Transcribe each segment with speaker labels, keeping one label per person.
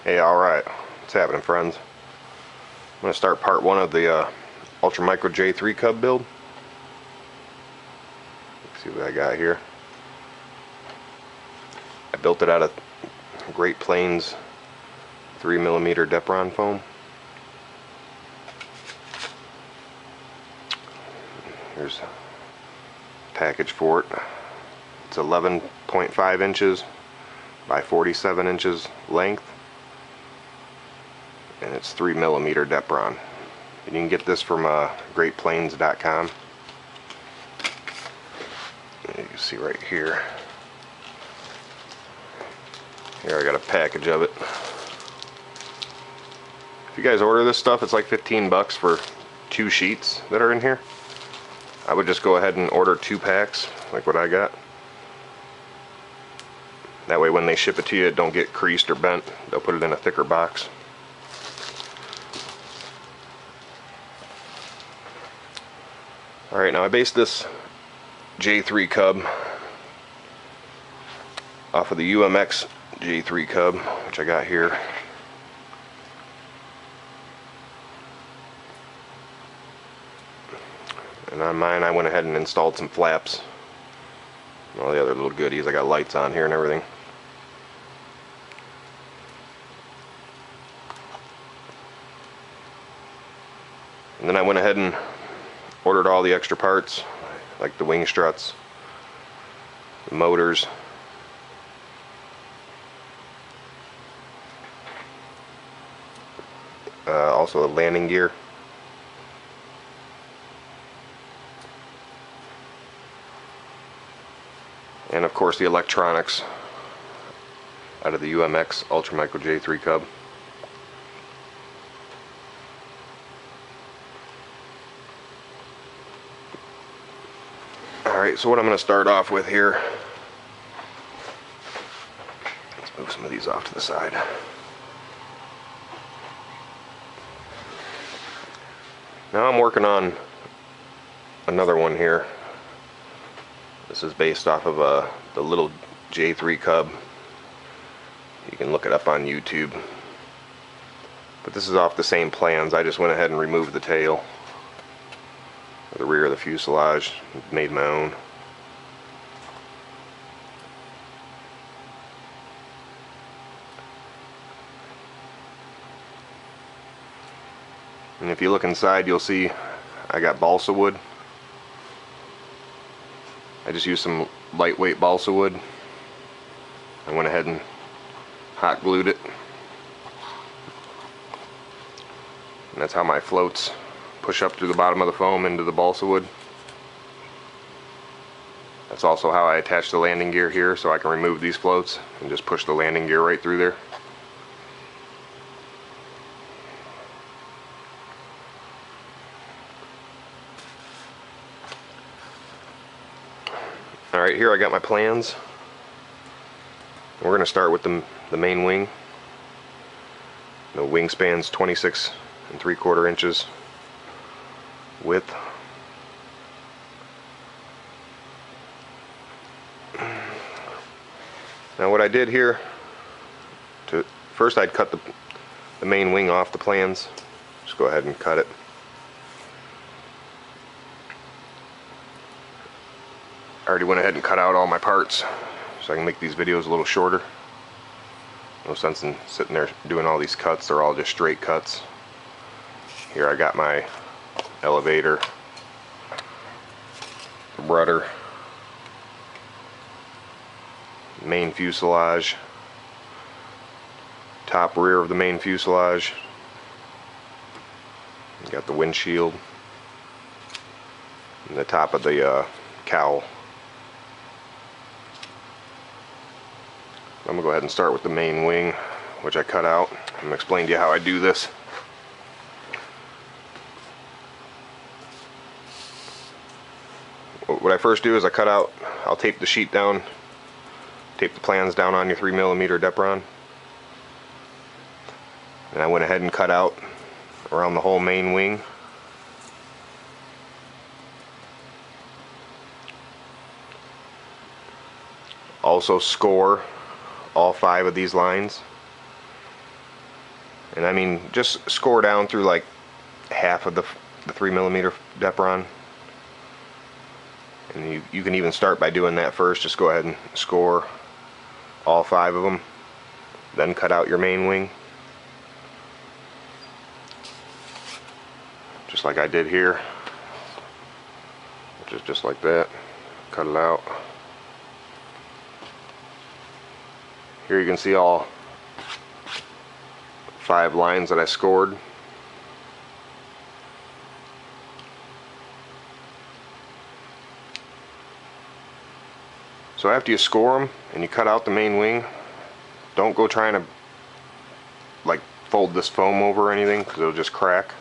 Speaker 1: Hey, alright. What's happening, friends? I'm going to start part 1 of the Ultramicro J3 Cub build. Let's see what I got here. I built it out of Great Plains 3mm Depron foam. Here's a package for it. It's 11.5 inches by 47 inches length. And it's 3mm Depron. And you can get this from greatplains.com. You can see right here. Here I got a package of it. If you guys order this stuff, it's like 15 bucks for 2 sheets that are in here. I would just go ahead and order 2 packs, like what I got. That way when they ship it to you, it don't get creased or bent. They'll put it in a thicker box. Alright, now I based this J3 Cub off of the UMX J3 Cub, which I got here. And on mine, I went ahead and installed some flaps and all the other little goodies. I got lights on here and everything. And then I went ahead and ordered all the extra parts, like the wing struts, the motors, also the landing gear. And of course the electronics out of the UMX Ultramicro J3 Cub. Alright, so what I'm going to start off with here, let's move some of these off to the side. Now I'm working on another one here. This is based off of the little J3 Cub. You can look it up on YouTube. But this is off the same plans. I just went ahead and removed the tail, the rear of the fuselage, made my own. And if you look inside, you'll see I got balsa wood. I just used some lightweight balsa wood. I went ahead and hot glued it. And that's how my floats push up through the bottom of the foam into the balsa wood. That's also how I attach the landing gear here, so I can remove these floats and just push the landing gear right through there. Alright, here I got my plans. We're going to start with the main wing. The wingspan's 26 3/4 inches width. Now what I did here, first I'd cut the main wing off the plans. Just go ahead and cut it. I already went ahead and cut out all my parts so I can make these videos a little shorter. No sense in sitting there doing all these cuts. They're all just straight cuts. Here I got my elevator, rudder, main fuselage, top rear of the main fuselage. Got the windshield and the top of the cowl. I'm going to go ahead and start with the main wing, which I cut out. I'm going to explain to you how I do this. What I first do is I'll tape the sheet down, tape the plans down on your 3mm Depron. And I went ahead and cut out around the whole main wing. Also score all 5 of these lines. And I mean, just score down through like half of the 3mm Depron. And you can even start by doing that first. Just go ahead and score all 5 of them, then cut out your main wing, just like I did here, which is just like that. Cut it out. Here you can see all 5 lines that I scored. So after you score them and you cut out the main wing, don't go trying to like fold this foam over or anything, because it'll just crack.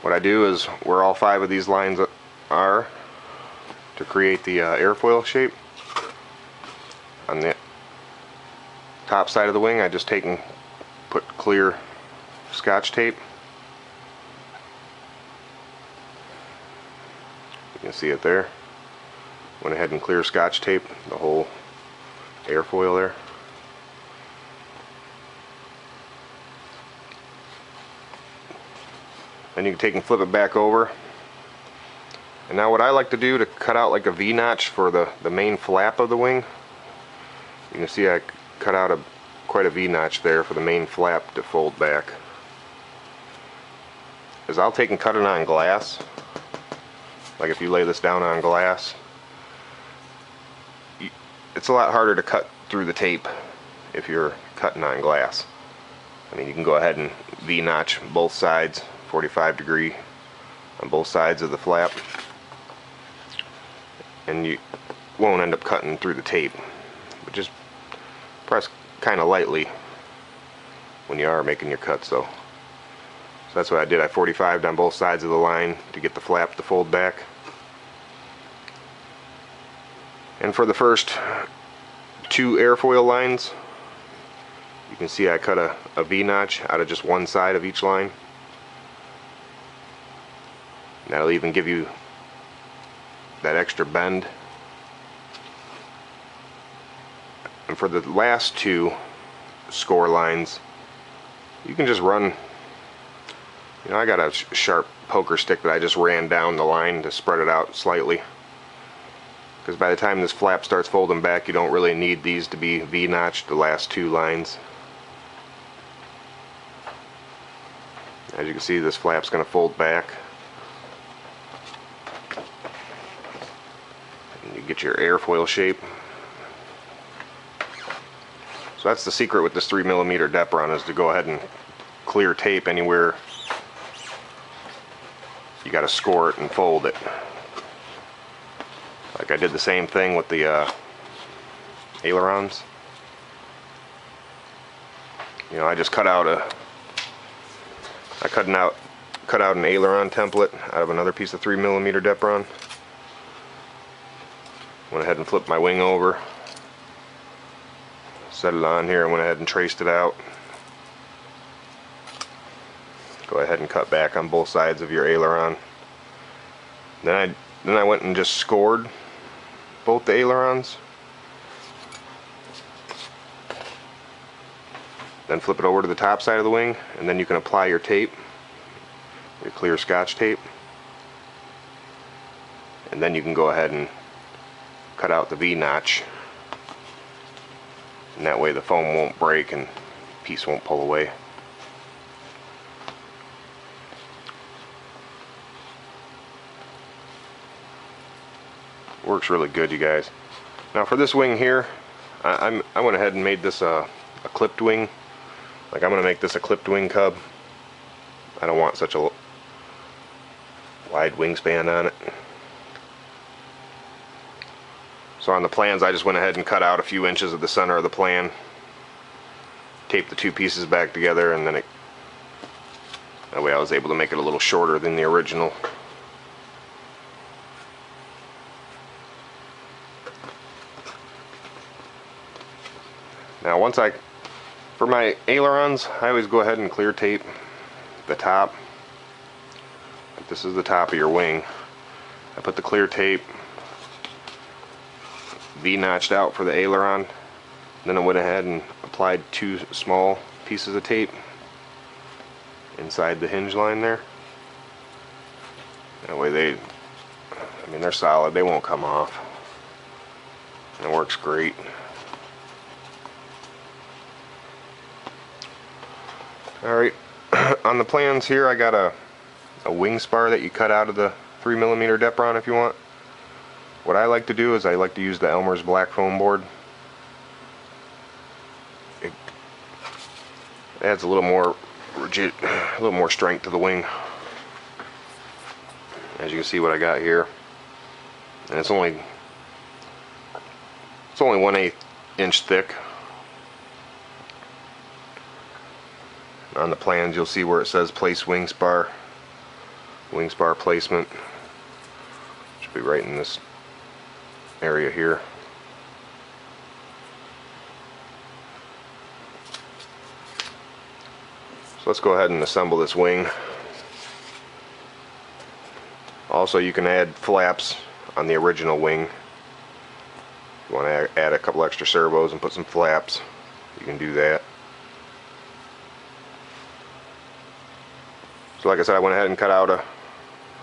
Speaker 1: What I do is where all 5 of these lines are to create the airfoil shape, on the top side of the wing I just take and put clear Scotch tape. You can see it there. Went ahead and clear Scotch tape the whole airfoil there. Then you can take and flip it back over. And now what I like to do to cut out like a V-notch for the main flap of the wing, you can see I cut out quite a V-notch there for the main flap to fold back, is I'll take and cut it on glass. Like if you lay this down on glass, it's a lot harder to cut through the tape if you're cutting on glass. I mean, you can go ahead and V-notch both sides, 45 degree on both sides of the flap, and you won't end up cutting through the tape. But just press kind of lightly when you are making your cuts though. So that's what I did. I 45'd on both sides of the line to get the flap to fold back. And for the first 2 airfoil lines, you can see I cut a V-notch out of just one side of each line. And that'll even give you that extra bend. And for the last 2 score lines, you can just run, you know, I got a sharp poker stick that I just ran down the line to spread it out slightly. Because by the time this flap starts folding back, you don't really need these to be V-notched, the last 2 lines. As you can see, this flap's going to fold back. And you get your airfoil shape. So that's the secret with this 3mm Depron, is to go ahead and clear tape anywhere you got to score it and fold it. Like I did the same thing with the ailerons. You know, I just cut out an aileron template out of another piece of 3mm Depron. Went ahead and flipped my wing over, set it on here, and went ahead and traced it out. Go ahead and cut back on both sides of your aileron. Then I went and just scored both the ailerons. Then flip it over to the top side of the wing, and then you can apply your tape, your clear Scotch tape. And then you can go ahead and cut out the V-notch. And that way the foam won't break and the piece won't pull away. Works really good, you guys. Now for this wing here, I went ahead and made this a clipped wing. Like I'm going to make this a clipped wing cub. I don't want such a wide wingspan on it. So on the plans, I just went ahead and cut out a few inches of the center of the plan, taped the 2 pieces back together, and then that way I was able to make it a little shorter than the original. Now for my ailerons, I always go ahead and clear tape the top. This is the top of your wing. I put the clear tape V-notched out for the aileron. Then I went ahead and applied 2 small pieces of tape inside the hinge line there. That way I mean, they're solid, they won't come off. And it works great. Alright, on the plans here I got a wing spar that you cut out of the 3mm Depron if you want. What I like to do is I like to use the Elmer's black foam board. It adds a little more rigid, a little more strength to the wing. As you can see what I got here, and it's only 1/8 inch thick. On the plans you'll see where it says place wing spar placement. Should be right in this area here. So let's go ahead and assemble this wing. Also, you can add flaps on the original wing. If you want to add a couple extra servos and put some flaps, you can do that. So like I said, I went ahead and cut out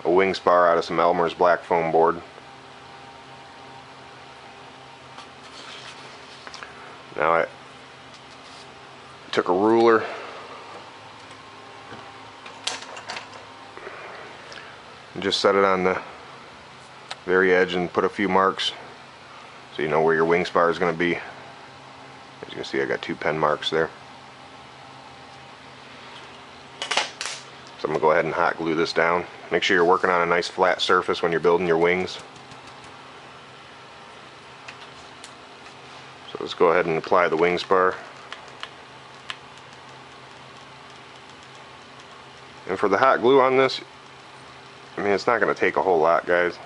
Speaker 1: a wing spar out of some Elmer's black foam board. Now I took a ruler and just set it on the very edge and put a few marks so you know where your wing spar is going to be. As you can see, I got 2 pen marks there. So I'm going to go ahead and hot glue this down. Make sure you're working on a nice flat surface when you're building your wings. So let's go ahead and apply the wing spar. And for the hot glue on this, I mean, it's not going to take a whole lot, guys.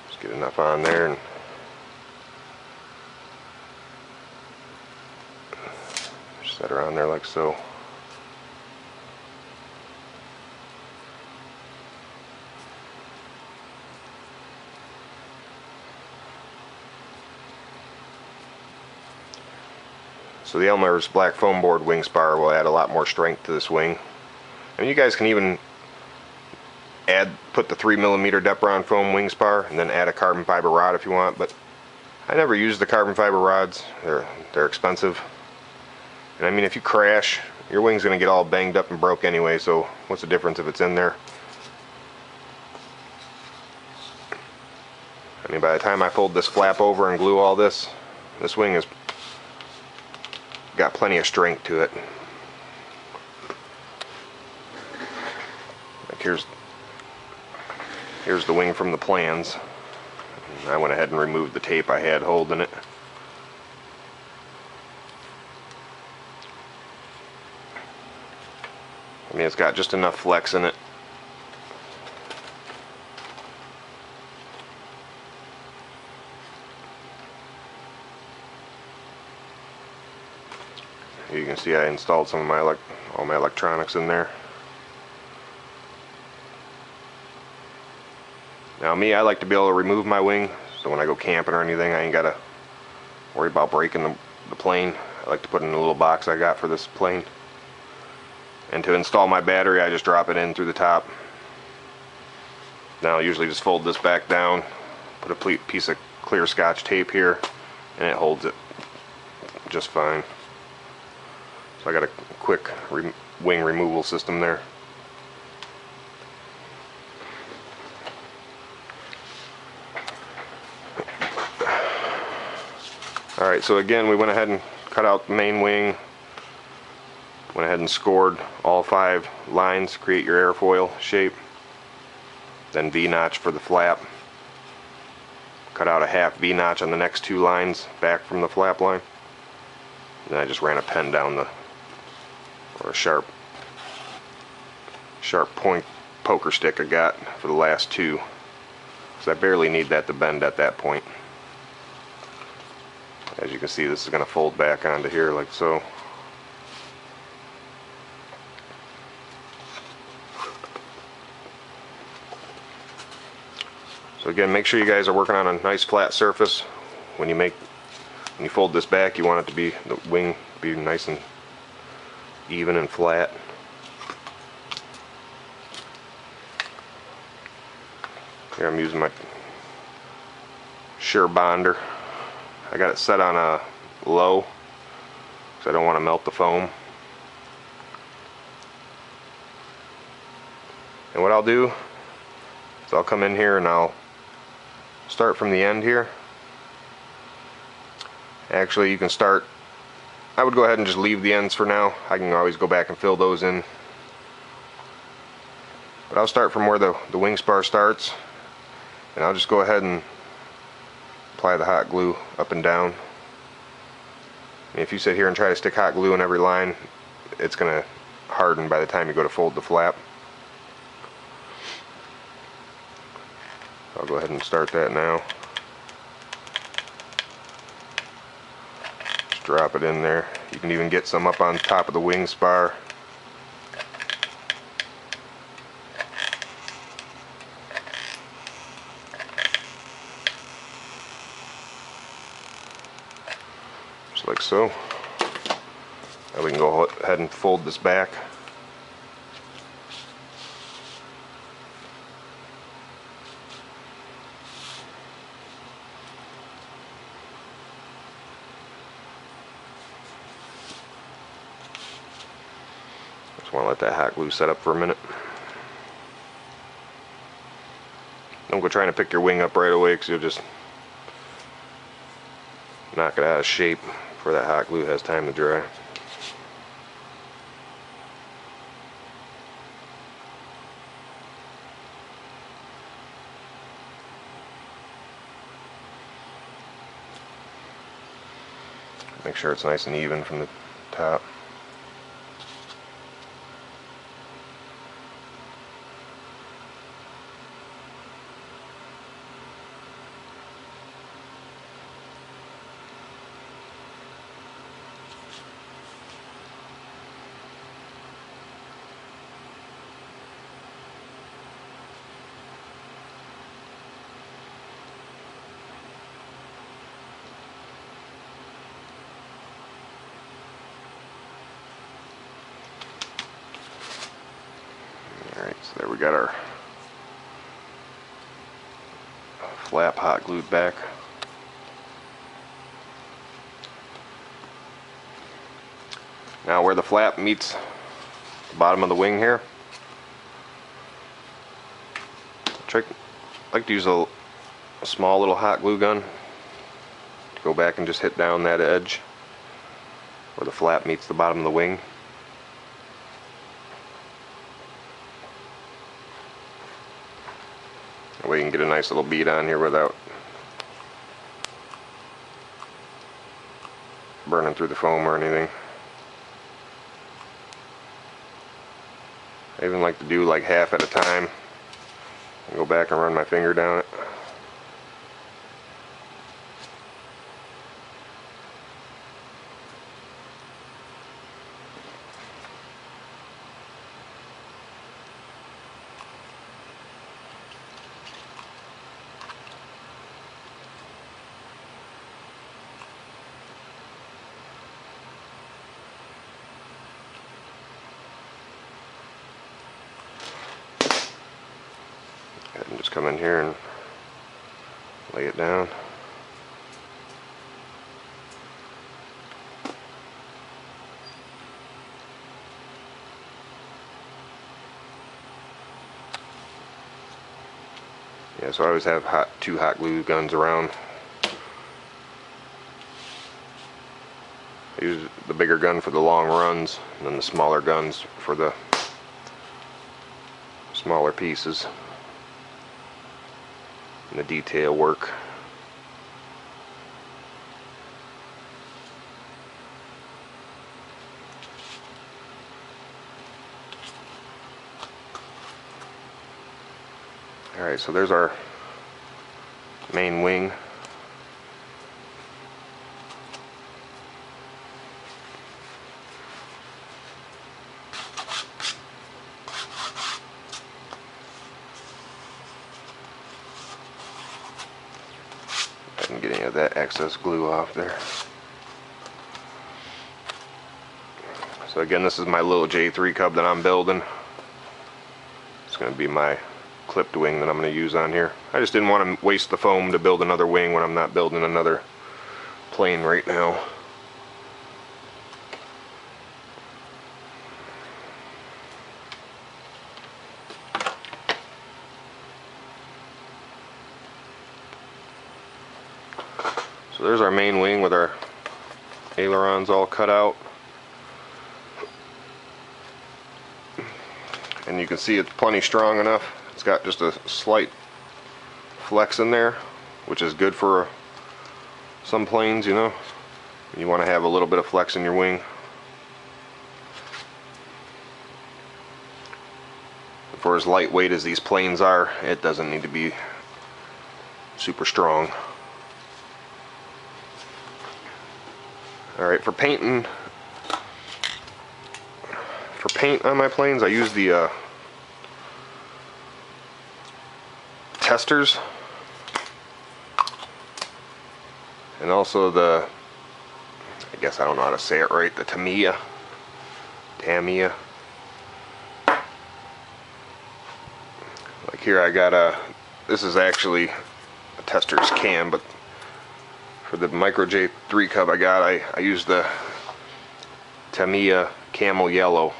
Speaker 1: Just get enough on there and set her on there like so. So the Elmer's black foam board wing spar will add a lot more strength to this wing. And you guys can even put the 3mm Depron foam wing spar and then add a carbon fiber rod if you want, but I never use the carbon fiber rods. They're expensive. And I mean, if you crash, your wing's going to get all banged up and broke anyway, so what's the difference if it's in there? I mean, by the time I fold this flap over and glue all this wing has got plenty of strength to it. Like here's the wing from the plans. And I went ahead and removed the tape I had holding it. I mean, it's got just enough flex in it. You can see I installed some of all my electronics in there. Now me, I like to be able to remove my wing, so when I go camping or anything, I ain't gotta worry about breaking the plane. I like to put it in a little box I got for this plane. And to install my battery, I just drop it in through the top. Now I usually just fold this back down, put a piece of clear Scotch tape here, and it holds it just fine. So I got a quick wing removal system there. Alright, so again, we went ahead and cut out the main wing. Went ahead and scored all 5 lines to create your airfoil shape. Then V-notch for the flap. Cut out a half V-notch on the next 2 lines back from the flap line. And then I just ran a pen down or a sharp point poker stick I got for the last 2. So I barely need that to bend at that point. As you can see, this is going to fold back onto here like so. So again, make sure you guys are working on a nice flat surface when you fold this back, you want it to be, the wing to be nice and even and flat. Here I'm using my SureBonder. I got it set on a low because I don't want to melt the foam. And what I'll do is I'll come in here and I'll start from the end here. Actually, you can start, I would go ahead and just leave the ends for now. I can always go back and fill those in. But I'll start from where the wing spar starts, and I'll just go ahead and apply the hot glue up and down. And if you sit here and try to stick hot glue in every line, it's going to harden by the time you go to fold the flap. I'll go ahead and start that now. Just drop it in there. You can even get some up on top of the wing spar. Just like so. Now we can go ahead and fold this back. Just want to let that hot glue set up for a minute. Don't go trying to pick your wing up right away, because you'll just knock it out of shape before that hot glue has time to dry. Make sure it's nice and even from the top. Alright, so there we got our flap hot glued back. Now where the flap meets the bottom of the wing here, I like to use a small little hot glue gun to go back and just hit down that edge where the flap meets the bottom of the wing. That way you can get a nice little bead on here without burning through the foam or anything. I even like to do like half at a time and go back and run my finger down it. And just come in here and lay it down. Yeah, so I always have two hot glue guns around. I use the bigger gun for the long runs, and then the smaller guns for the smaller pieces and the detail work. Alright, so there's our main wing. And get any Get that excess glue off there. So again, this is my little J3 Cub that I'm building. It's going to be my clipped wing that I'm going to use on here. I just didn't want to waste the foam to build another wing when I'm not building another plane right now. So there's our main wing with our ailerons all cut out. And you can see it's plenty strong enough. It's got just a slight flex in there, which is good for some planes, you know. You want to have a little bit of flex in your wing. For as lightweight as these planes are, it doesn't need to be super strong. Alright, for paint on my planes, I use the Testors, and also the, I guess I don't know how to say it right, the Tamiya. Like here I got this is actually a Testors can, but for the Micro J3 Cub I used the Tamiya Camel Yellow.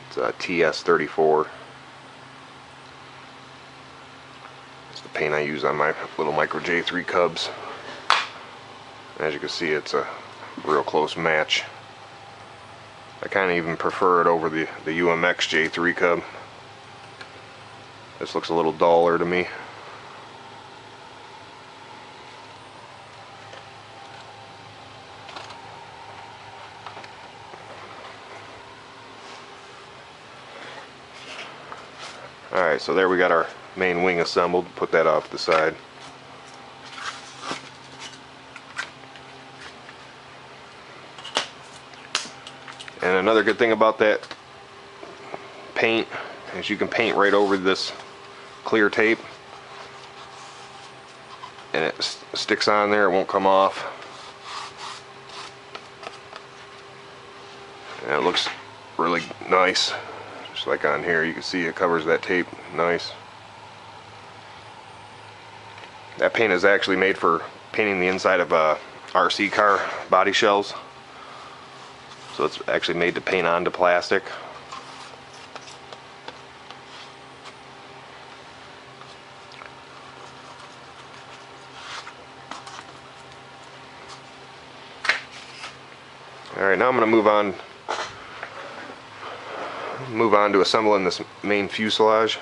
Speaker 1: It's a TS34. It's the paint I use on my little Micro J3 Cubs. As you can see, it's a real close match. I kind of even prefer it over the UMX J3 Cub. This looks a little duller to me. Alright, so there we got our main wing assembled. Put that off the side. And another good thing about that paint is you can paint right over this clear tape, and it sticks on there, it won't come off. And it looks really nice. Just like on here, you can see it covers that tape nice. That paint is actually made for painting the inside of RC car body shells. So it's actually made to paint onto plastic. Alright, now I'm going to move on to assembling this main fuselage.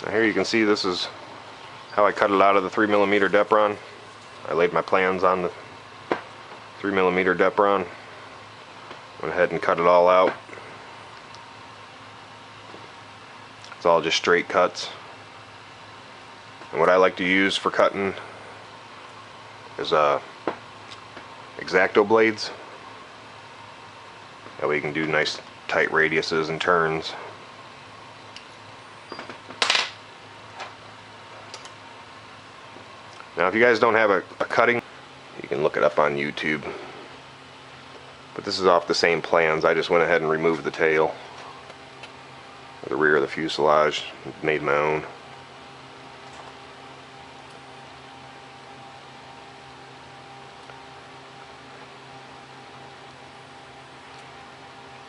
Speaker 1: Now here you can see this is how I cut it out of the 3mm Depron. I laid my plans on the 3mm Depron. Went ahead and cut it all out. It's all just straight cuts. And what I like to use for cutting is X-Acto blades. That way you can do nice tight radiuses and turns. Now if you guys don't have a cutting, you can look it up on YouTube. But this is off the same plans. I just went ahead and removed the tail, the rear of the fuselage, made my own.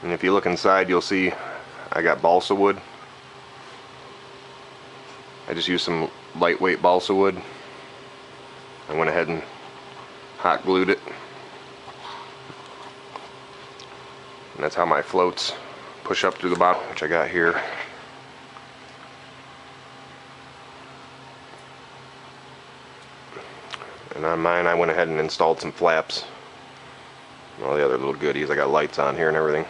Speaker 1: And if you look inside, you'll see I got balsa wood. I just used some lightweight balsa wood. I went ahead and hot glued it. And that's how my floats push up through the bottom, which I got here. And on mine, I went ahead and installed some flaps. And all the other little goodies. I got lights on here and everything.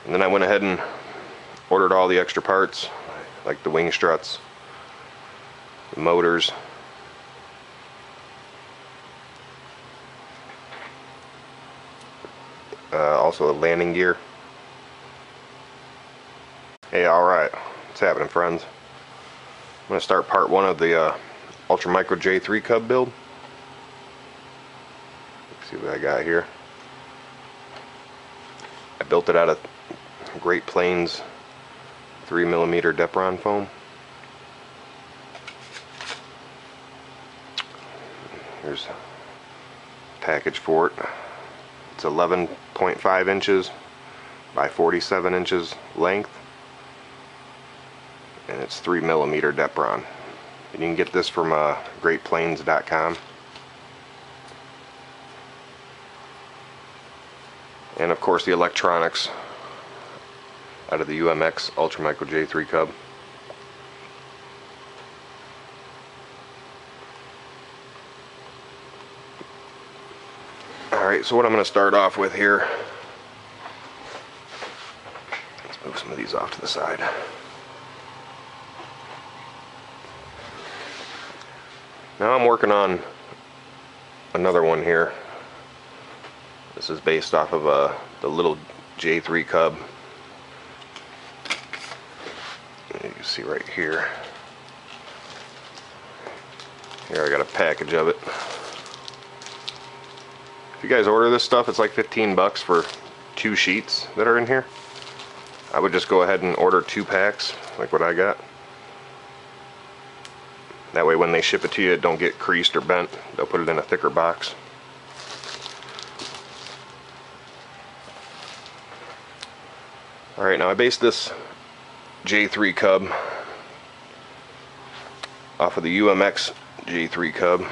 Speaker 1: And then I went ahead and ordered all the extra parts, like the wing struts, the motors, also the landing gear. Hey, alright, what's happening, friends? I'm going to start part 1 of the Ultra Micro J3 Cub build. Let's see what I got here. I built it out of Great Plains 3mm Depron foam. Here's a package for it. It's 11.5 inches by 47 inches length, and it's 3mm Depron. And you can get this from greatplains.com. And of course the electronics out of the UMX Ultra Micro J3 Cub. Alright, so what I'm going to start off with here, let's move some of these off to the side. Now I'm working on another one here. This is based off of the little J3 Cub. You can see right here. Here I got a package of it. If you guys order this stuff, it's like 15 bucks for 2 sheets that are in here. I would just go ahead and order 2 packs, like what I got. That way when they ship it to you, it don't get creased or bent. They'll put it in a thicker box. Alright, now I based this J3 Cub off of the UMX J3 Cub.